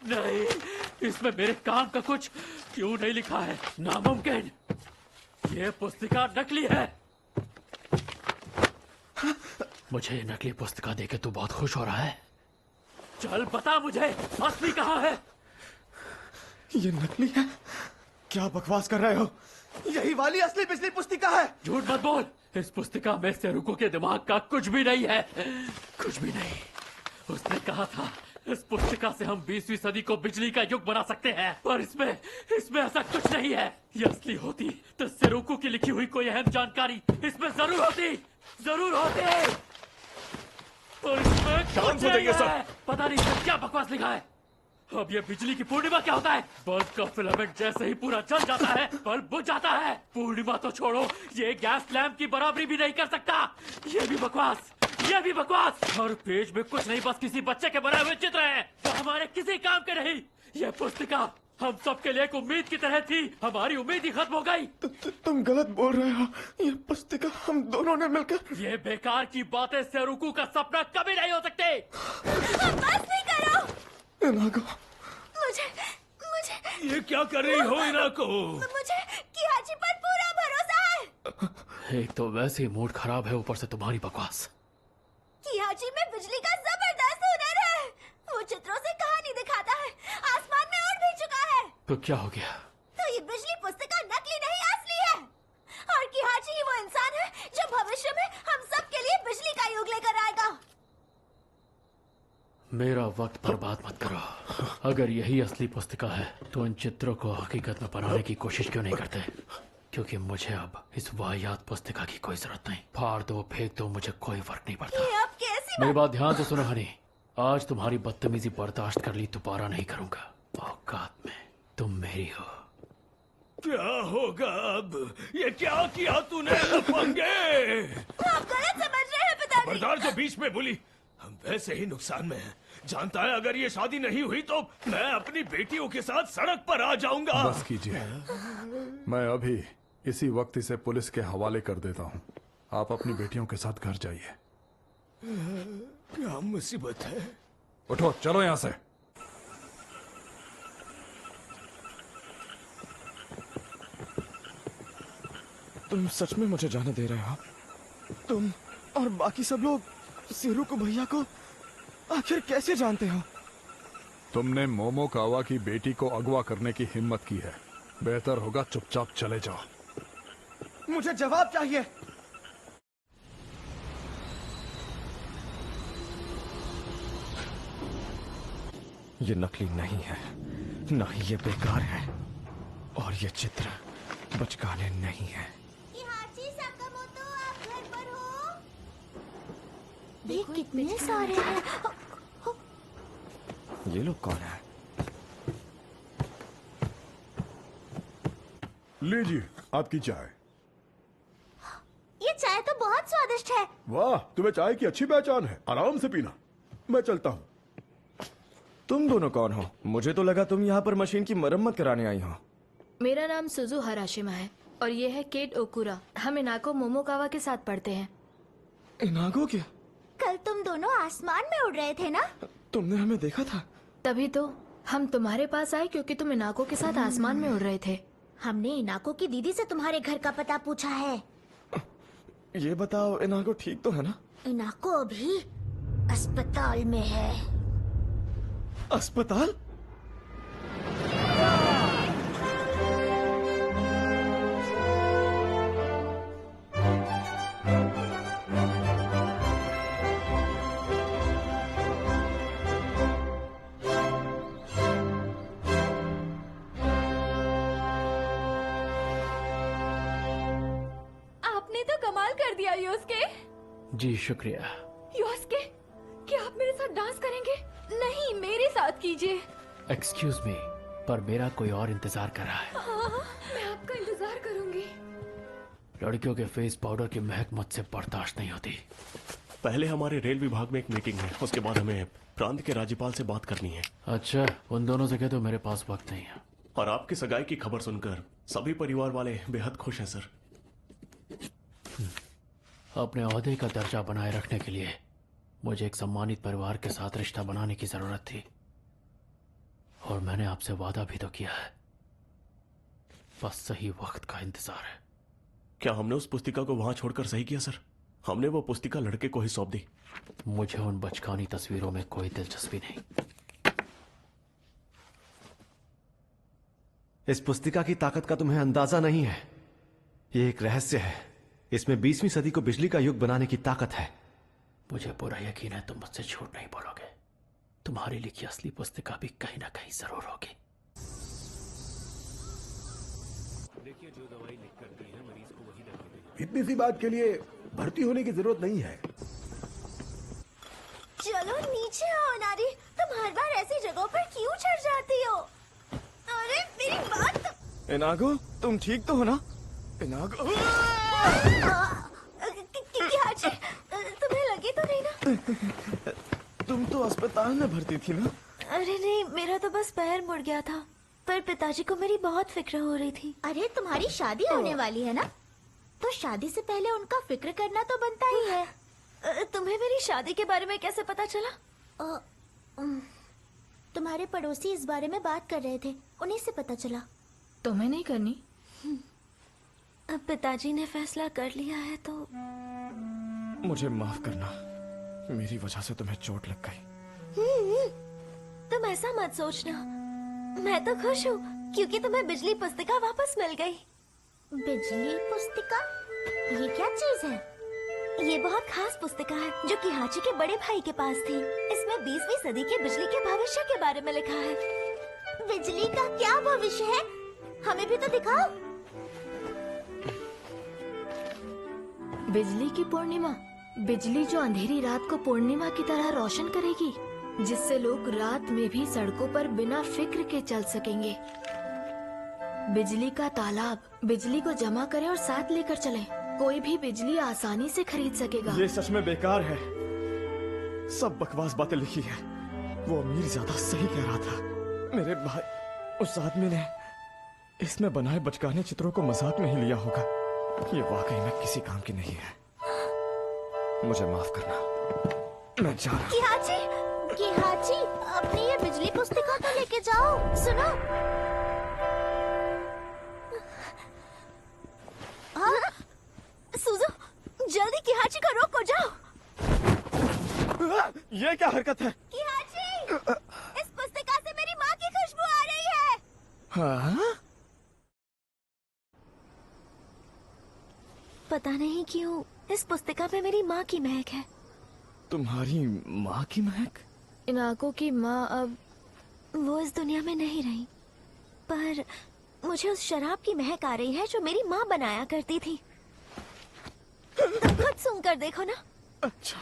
नहीं, इसमें मेरे काम का कुछ क्यों नहीं लिखा है? नामुमकिन। ये पुस्तिका नकली है। मुझे नकली पुस्तिका देके तू बहुत खुश हो रहा है? चल बता मुझे, असली कहाँ है? ये नकली है? क्या बकवास कर रहे हो? यही वाली असली पिछली पुस्तिका है। झूठ मत बोल। इस पुस्तिका में सेरुको के दिमाग का कुछ भी नहीं है, कुछ भी नहीं। उसने कहा था इस पुस्तिका से हम 20वीं सदी को बिजली का युग बना सकते हैं, पर इसमें ऐसा कुछ नहीं है। ये असली होती तो सेरुको की लिखी हुई कोई अहम जानकारी इसमें जरूर होती, जरूर होती। और इसमें शांत हो जाइए सब। पता नहीं इसमें क्या बकवास लिखा है। अब ये बिजली की पूर्णिमा क्या होता है? बल्ब का फिलामेंट जैसे ही पूरा जल जाता है बल्ब बुझ जाता है। पूर्णिमा तो छोड़ो, ये गैस लैंप की बराबरी भी नहीं कर सकता। ये भी बकवास, ये भी बकवास। हर पेज में कुछ नहीं, बस किसी बच्चे के बनाए हुए चित्र हैं जो हमारे किसी काम के नहीं। ये पुस्तिका हम सब के लिए एक उम्मीद की तरह थी, हमारी उम्मीद ही खत्म हो गई। तुम गलत बोल रहे हो। ये पुस्तिका हम दोनों ने मिलकर। ये बेकार की बातें सेरुको का सपना कभी नहीं हो सकते। बस नहीं करो। इनाको, मुझे ये क्या कर रही हो इनाको? मुझे किहाची पर पूरा भरोसा है। एक तो वैसे ही मूड खराब है, ऊपर से तुम्हारी बकवास। किहाची में बिजली का जबरदस्त हुनर है। वो चित्रों से कहानी दिखाता है, आसमान में उड़ भी चुका है। तो क्या हो गया? तो ये बिजली पुस्तिका नकली नहीं असली है। और किहाची ही वो इंसान है जो भविष्य में हम सब के लिए बिजली का युग लेकर आएगा। मेरा वक्त बर्बाद मत करो। अगर यही असली पुस्तिका है तो इन चित्रों को हकीकत में बनाने की कोशिश क्यों नहीं करते? क्योंकि मुझे अब इस वाहियात पुस्तिका की कोई जरूरत नहीं। फाड़ दो, फेंक दो, मुझे कोई फर्क नहीं पड़ता। ये अब कैसी मेरी बात ध्यान से सुनो हनी। आज तुम्हारी बदतमीजी बर्दाश्त कर ली, दोबारा नहीं करूंगा। औकात में तुम मेरी हो। क्या होगा अब? ये क्या किया तूने लफंगे? आप गलत समझ रहे हैं पिताजी। बरदार जो बीच में बोली, हम वैसे ही नुकसान में हैं। जानता है अगर ये शादी नहीं हुई तो मैं अपनी बेटियों के साथ सड़क पर आ जाऊंगा। बस कीजिए, मैं अभी इसी वक्त इसे पुलिस के हवाले कर देता हूँ। आप अपनी बेटियों के साथ घर जाइए। क्या मुसीबत है? उठो, चलो यहाँ से। तुम सच में मुझे जाने दे रहे हो? तुम और बाकी सब लोग सेरुको भैया को आखिर कैसे जानते हो? तुमने मोमोकावा की बेटी को अगवा करने की हिम्मत की है। बेहतर होगा चुपचाप चले जाओ। मुझे जवाब चाहिए। ये नकली नहीं है, ना ही ये बेकार है, और ये चित्र बचकाने नहीं है। किहाची सकामोतो, आप घर पर हो? ये कितने सारे हैं। ये लोग कौन है? लीजिए आपकी चाय। ये चाय तो बहुत स्वादिष्ट है। वाह, तुम्हें चाय की अच्छी पहचान है। आराम से पीना, मैं चलता हूँ। तुम दोनों कौन हो? मुझे तो लगा तुम यहाँ पर मशीन की मरम्मत कराने आई हो। मेरा नाम सुजु हराशिमा है और ये है केट ओकुरा। हम इनाको मोमोकावा के साथ पढ़ते हैं। इनागो क्या? कल तुम दोनों आसमान में उड़ रहे थे ना? तुमने हमें देखा था? तभी तो हम तुम्हारे पास आए, क्योंकि तुम इनाको के साथ आसमान में उड़ रहे थे। हमने इनाको की दीदी से तुम्हारे घर का पता पूछा है। ये बताओ, इनागो ठीक तो है ना? इनाको अभी अस्पताल में है। अस्पताल? आपने तो कमाल कर दिया योस्के। जी शुक्रिया। योस्के, क्या आप मेरे साथ डांस करेंगे? नहीं, मेरे साथ कीजिए। एक्सक्यूज मी, पर मेरा कोई और इंतजार कर रहा है। हाँ, मैं आपका इंतजार करूंगी। लड़कियों के फेस पाउडर की महक मुझसे बर्दाश्त नहीं होती। पहले हमारे रेल विभाग में एक मीटिंग है, उसके बाद हमें प्रांत के राज्यपाल से बात करनी है। अच्छा, उन दोनों से कह दो मेरे पास वक्त नहीं है। और आपकी सगाई की खबर सुनकर सभी परिवार वाले बेहद खुश हैं सर। अपने ओहदे का दर्जा बनाए रखने के लिए मुझे एक सम्मानित परिवार के साथ रिश्ता बनाने की जरूरत थी, और मैंने आपसे वादा भी तो किया है, बस सही वक्त का इंतजार है। क्या हमने उस पुस्तिका को वहां छोड़कर सही किया सर? हमने वो पुस्तिका लड़के को ही सौंप दी। मुझे उन बचकानी तस्वीरों में कोई दिलचस्पी नहीं। इस पुस्तिका की ताकत का तुम्हें अंदाजा नहीं है। ये एक रहस्य है। इसमें 20वीं सदी को बिजली का युग बनाने की ताकत है। मुझे पूरा यकीन है तुम मुझसे झूठ नहीं बोलोगे। तुम्हारी लिखी असली पुस्तिका भी कहीं ना कहीं जरूर होगी। इतनी सी बात के लिए भर्ती होने की जरूरत नहीं है। चलो नीचे आओ नारी, तुम हर बार ऐसी जगहों पर क्यों चढ़ जाती हो? अरे मेरी बात तो... इनागो, तुम ठीक तो हो ना? इनागो, क्या जी, तुम्हें लगी तो नहीं ना? तुम तो अस्पताल में भर्ती थी ना? अरे नहीं, मेरा तो बस पैर मुड़ गया था, पर पिताजी को मेरी बहुत फिक्र हो रही थी। अरे तुम्हारी शादी होने वाली है ना, तो शादी से पहले उनका फिक्र करना तो बनता ही है। तुम्हें मेरी शादी के बारे में कैसे पता चला? तुम्हारे पड़ोसी इस बारे में बात कर रहे थे, उन्हीं से पता चला। तुम्हें नहीं करनी? अब पिताजी ने फैसला कर लिया है तो... मुझे माफ करना, मेरी वजह से तुम्हें चोट लग गई। तुम ऐसा मत सोचना, मैं तो खुश हूँ क्योंकि तुम्हें बिजली पुस्तिका वापस मिल गई। बिजली पुस्तिका? ये क्या चीज है? ये बहुत खास पुस्तिका है जो कि हाची के बड़े भाई के पास थी। इसमें 20वीं सदी के बिजली के भविष्य के बारे में लिखा है। बिजली का क्या भविष्य है? हमें भी तो दिखाओ। बिजली की पूर्णिमा, बिजली जो अंधेरी रात को पूर्णिमा की तरह रोशन करेगी, जिससे लोग रात में भी सड़कों पर बिना फिक्र के चल सकेंगे। बिजली का तालाब, बिजली को जमा करें और साथ लेकर चलें। कोई भी बिजली आसानी से खरीद सकेगा। ये सच में बेकार है, सब बकवास बातें लिखी है। वो अमीर ज्यादा सही कह रहा था। मेरे भाई, उस आदमी ने इसमें बनाए बचकाने चित्रों को मजाक में ही लिया होगा। ये वाकई में किसी काम की नहीं है। मुझे माफ करना, मैं जा रहा हूँ। किहाची, अपनी ये बिजली पुस्तिका तो लेके जाओ। सुनो, सुजो, जल्दी किहाची को रोको, जाओ। ये क्या हरकत है? किहाची, इस पुस्तिका से मेरी माँ की खुशबू आ रही है। हाँ? पता नहीं क्यों इस पुस्तिका पे मेरी माँ की महक है। तुम्हारी माँ की महक? इनाको की माँ अब... वो इस दुनिया में नहीं रही, पर मुझे उस शराब की महक आ रही है जो मेरी माँ बनाया करती थी। तुम खुद सुनकर देखो ना। अच्छा,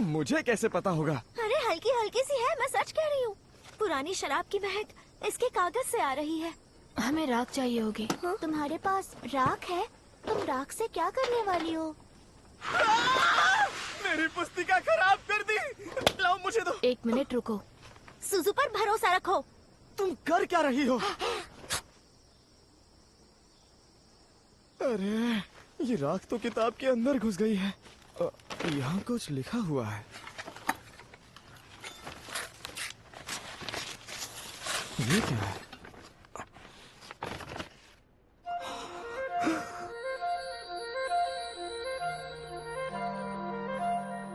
मुझे कैसे पता होगा? अरे हल्की हल्की सी है, मैं सच कह रही हूँ। पुरानी शराब की महक इसके कागज से आ रही है। हमें राख चाहिए होगी। तुम्हारे पास राख है? तुम राख से क्या करने वाली हो? मेरी पुस्तिका खराब कर दी। लाओ मुझे दो। 1 मिनट रुको। सुजू पर भरोसा रखो। तुम कर क्या रही हो? अरे, ये राख तो किताब के अंदर घुस गई है। यहाँ कुछ लिखा हुआ है। ये क्या है?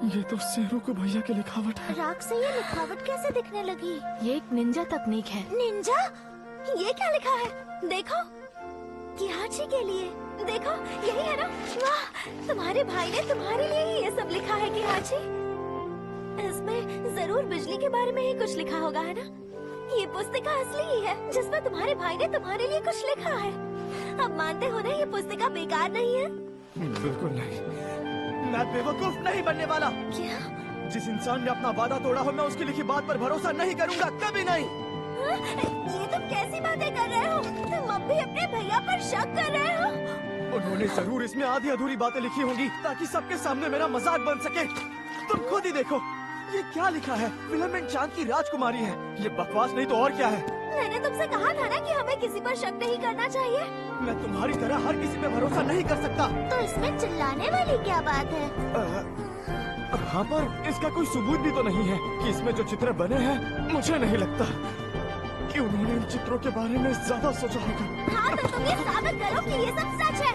ये तो सेरू को भैया की लिखावट है। राख से ये लिखावट कैसे दिखने लगी? ये एक निंजा तकनीक है। निंजा? ये क्या लिखा है? देखो, किहाची के लिए। देखो, यही है ना? वाह, तुम्हारे भाई ने तुम्हारे लिए ही ये सब लिखा है किहाची। इसमें जरूर बिजली के बारे में ही कुछ लिखा होगा, है ना? ये पुस्तिका असली ही है जिसमें तुम्हारे भाई ने तुम्हारे लिए कुछ लिखा है। अब मानते हो ना ये पुस्तिका बेकार नहीं है? बिल्कुल नहीं, मैं बेवकूफ नहीं बनने वाला। क्या? जिस इंसान ने अपना वादा तोड़ा हो, मैं उसकी लिखी बात पर भरोसा नहीं करूंगा, कभी नहीं। ये तुम कैसी बातें कर रहे हो? तुम अब भी अपने भैया पर शक कर रहे हो? उन्होंने जरूर इसमें आधी अधूरी बातें लिखी होंगी ताकि सबके सामने मेरा मजाक बन सके। तुम खुद ही देखो, ये क्या लिखा है? फिलामेंट चांद की राजकुमारी है। ये बकवास नहीं तो और क्या है? मैंने तुमसे कहा था ना कि हमें किसी पर शक नहीं करना चाहिए। मैं तुम्हारी तरह हर किसी पे भरोसा नहीं कर सकता। तो इसमें चिल्लाने वाली क्या बात है? हाँ, पर इसका कोई सबूत भी तो नहीं है कि इसमें जो चित्र बने हैं, मुझे नहीं लगता। कि उन्होंने इन चित्रों के बारे में ज्यादा सोचा होगा। हाँ तो तुम ये साबित करो कि ये सब सच है।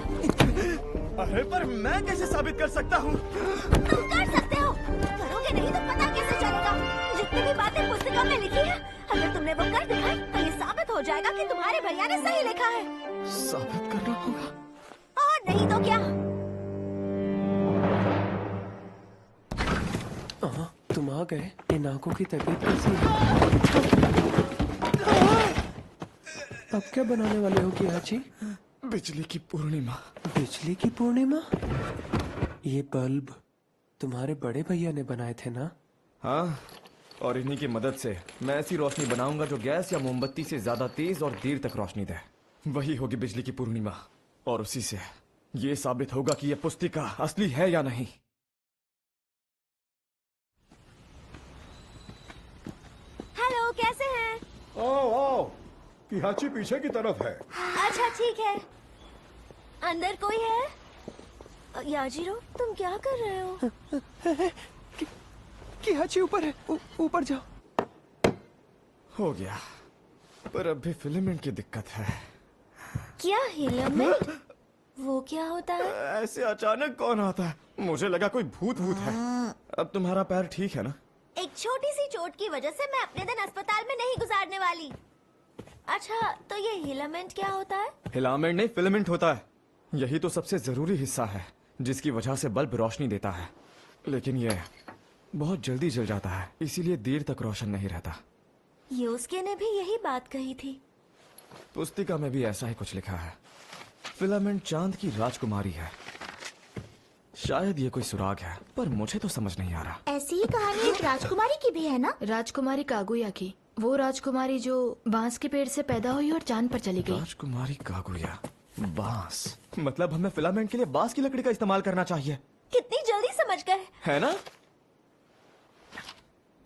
अरे पर मैं कैसे साबित कर सकता हूँ? तुम कर सकते हो, करोगे नहीं तो पता कैसे चलेगा? जितनी भी बातें पुस्तिका में लिखी है, अगर तुमने वो कर दिखाई तो ये साबित हो जाएगा कि तुम्हारे भैया ने सही लिखा है। साबित करना होगा? और नहीं तो क्या। तुम आ गए। इन आंखों की तबीयत कैसी है? अब क्या बनाने वाले हो कियाची? बिजली की पूर्णिमा। बिजली की पूर्णिमा? ये बल्ब तुम्हारे बड़े भैया ने बनाए थे ना? हाँ, और इन्हीं की मदद से मैं ऐसी रोशनी बनाऊंगा जो गैस या मोमबत्ती से ज्यादा तेज और देर तक रोशनी दे। वही होगी बिजली की पूर्णिमा, और उसी से ये साबित होगा कि यह पुस्तिका असली है या नहीं। हेलो, कैसे हैं? आओ किहाची पीछे की तरफ है। अच्छा ठीक है। अंदर कोई है? याजीरो, तुम क्या कर रहे हो? किहाची ऊपर है, ऊपर जाओ। हो गया, पर अब भी फिलामेंट की दिक्कत है। क्या फिलामेंट? वो क्या होता है? ऐसे अचानक कौन आता है? मुझे लगा कोई भूत है। अब तुम्हारा पैर ठीक है ना? एक छोटी सी चोट की वजह से मैं अपने दिन अस्पताल में नहीं गुजारने वाली। अच्छा, तो ये फिलामेंट क्या होता है? फिलामेंट नहीं, फिलामेंट होता है। यही तो सबसे जरूरी हिस्सा है जिसकी वजह से बल्ब रोशनी देता है, लेकिन यह बहुत जल्दी जल जाता है, इसीलिए देर तक रोशन नहीं रहता। योस्के ने भी यही बात कही थी। पुस्तिका में भी ऐसा ही कुछ लिखा है। फिलामेंट चांद की राजकुमारी है। शायद ये कोई सुराग है, पर मुझे तो समझ नहीं आ रहा। ऐसी ही कहानी एक राजकुमारी की भी है ना? राजकुमारी कागुया की, वो राजकुमारी जो बांस के पेड़ से पैदा हुई और चांद पर चली गई। राजकुमारी कागुया, बांस, मतलब हमें फिलामेंट के लिए बांस की लकड़ी का इस्तेमाल करना चाहिए। कितनी जल्दी समझ गए, है ना?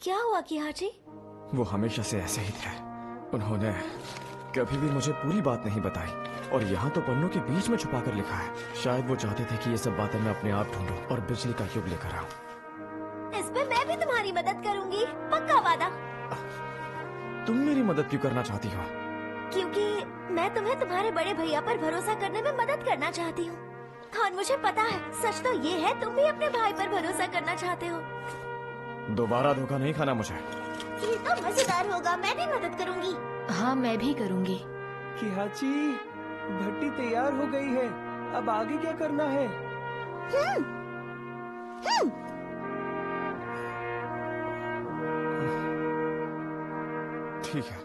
क्या हुआ किहाची? वो हमेशा से ऐसे ही थे। उन्होंने कभी भी मुझे पूरी बात नहीं बताई, और यहाँ तो पन्नों के बीच में छुपा कर लिखा है। शायद वो चाहते थे कि ये सब बातें मैं अपने आप ढूंढूं और बिजली का युग लेकर आऊं। इस पे मैं भी तुम्हारी मदद करूंगी, पक्का वादा। तुम मेरी मदद क्यों करना चाहती हो? क्योंकि मैं तुम्हें तुम्हारे बड़े भैया पर भरोसा करने में मदद करना चाहती हूँ, और मुझे पता है सच तो ये है तुम भी अपने भाई पर भरोसा करना चाहते हो। दोबारा धोखा नहीं खाना मुझे। ये तो मजेदार होगा, मैं भी मदद करूंगी। हाँ, मैं भी करूंगी। किहाची, भट्टी तैयार हो गई है, अब आगे क्या करना है? ठीक है।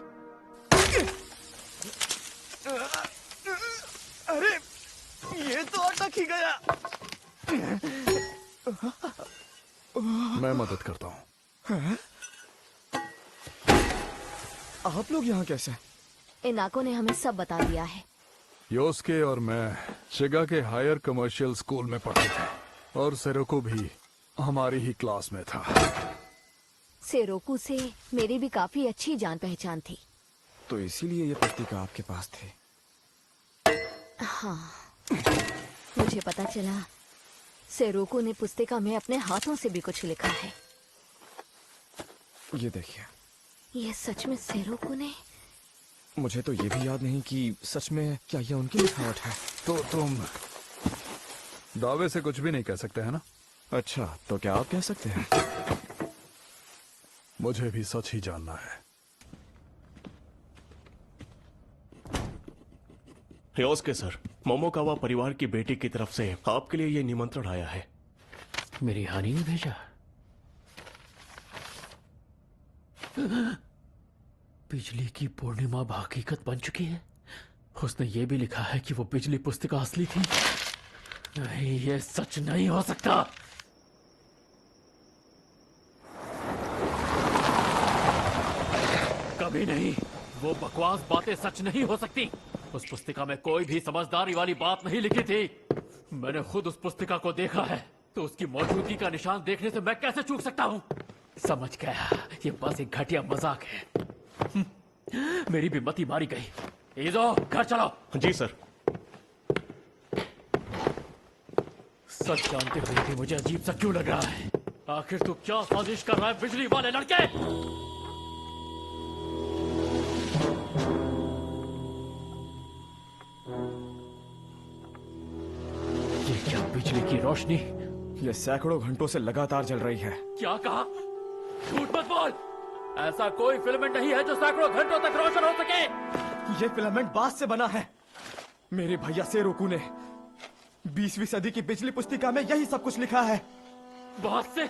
अरे ये तो अटक ही गया। मैं मदद करता हूँ। आप लोग यहाँ कैसे? इनाको ने हमें सब बता दिया है। योस्के और मैं शिगा के हायर कमर्शियल स्कूल में पढ़ते थे, और सेरोको भी हमारी ही क्लास में था। सेरोकू से मेरी भी काफी अच्छी जान पहचान थी। तो इसीलिए ये पुस्तिका आपके पास थी? हाँ, मुझे पता चला सेरोकू ने पुस्तिका में अपने हाथों से भी कुछ लिखा है। ये देखिए। ये सच में सेरोकू ने? मुझे तो ये भी याद नहीं कि सच में क्या ये उनकी लिखावट है। तो तुम दावे से कुछ भी नहीं कह सकते है ना? अच्छा, तो क्या आप कह सकते हैं? मुझे भी सच ही जानना है। योस्के सर, मोमोकावा परिवार की बेटी की तरफ से आपके लिए ये निमंत्रण आया है। मेरी हानि ने भेजा? बिजली की पूर्णिमा हकीकत बन चुकी है। उसने ये भी लिखा है कि वो बिजली पुस्तिका असली थी। नहीं, ये सच नहीं हो सकता। कभी नहीं। वो बकवास बातें सच नहीं हो सकती। उस पुस्तिका में कोई भी समझदारी वाली बात नहीं लिखी थी। मैंने खुद उस पुस्तिका को देखा है, तो उसकी मौजूदगी का निशान देखने से मैं कैसे चूक सकता हूँ? समझ गया, ये बस एक घटिया मजाक है। मेरी भी मती मारी गई। ईजो, घर चलो। जी सर। सच जानते हुए भी मुझे अजीब सा क्यों लग रहा है? आखिर तू क्या साजिश कर रहा है, बिजली वाले लड़के? बिजली की रोशनी ये सैकड़ों घंटों से लगातार जल रही है। क्या कहा? झूठ मत बोल। ऐसा कोई फिलामेंट नहीं है जो सैकड़ों घंटों तक रोशन हो सके। ये फिलामेंट बांस से बना है। मेरे भैया सेरोकू ने 20वीं सदी की बिजली पुस्तिका में यही सब कुछ लिखा है। बांस से?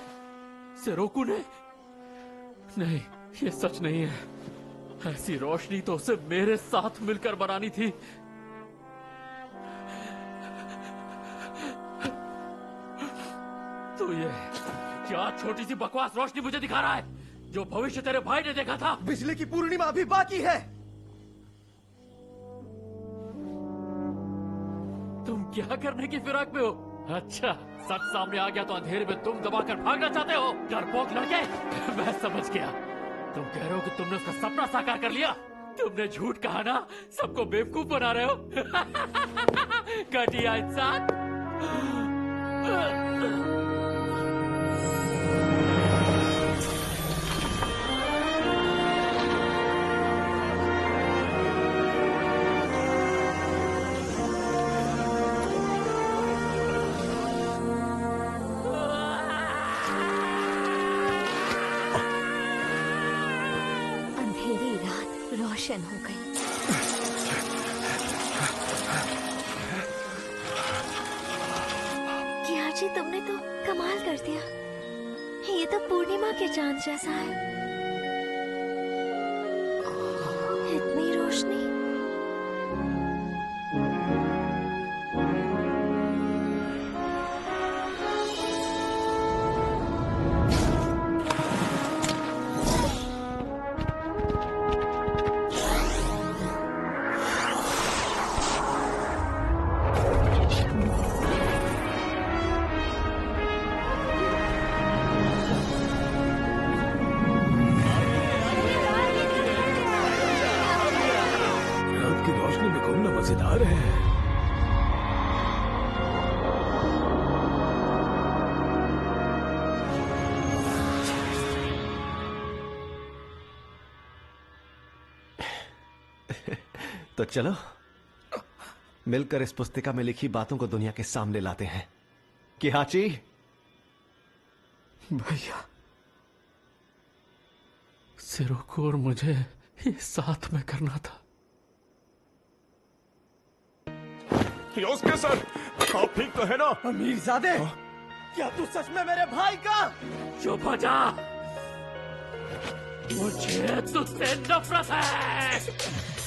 सेरोकू ने? नहीं, ये सच नहीं है। ऐसी रोशनी तो उसे मेरे साथ मिलकर बनानी थी। तो ये क्या छोटी सी बकवास रोशनी मुझे दिखा रहा है, जो भविष्य तेरे भाई ने देखा था? बिजली की पूर्णिमा अभी बाकी है। तुम क्या करने की फिराक में हो? अच्छा, सच सामने आ गया तो अंधेरे में तुम दबाकर भागना चाहते हो? डरपोक लड़के, मैं समझ गया। तुम कह रहे हो कि तुमने उसका सपना साकार कर लिया। तुमने झूठ कहा ना, सबको बेवकूफ बना रहे हो। घटिया इंसान। अंधेरी रात रोशन हो गई। किया जी, तुमने तो कमाल कर दिया। ये तो पूर्णिमा के चांद जैसा है। इतनी रोशनी। रात की रोशनी में घूमना मजेदार है। तो चलो मिलकर इस पुस्तिका में लिखी बातों को दुनिया के सामने लाते हैं। किहाची भैया, सेरोकू और मुझे ये साथ में करना था। योस्के सर, आप ठीक तो है ना? अमीरजादे, क्या तू सच में मेरे भाई का? चुप हो जा। मुझे तुझसे नफरत है।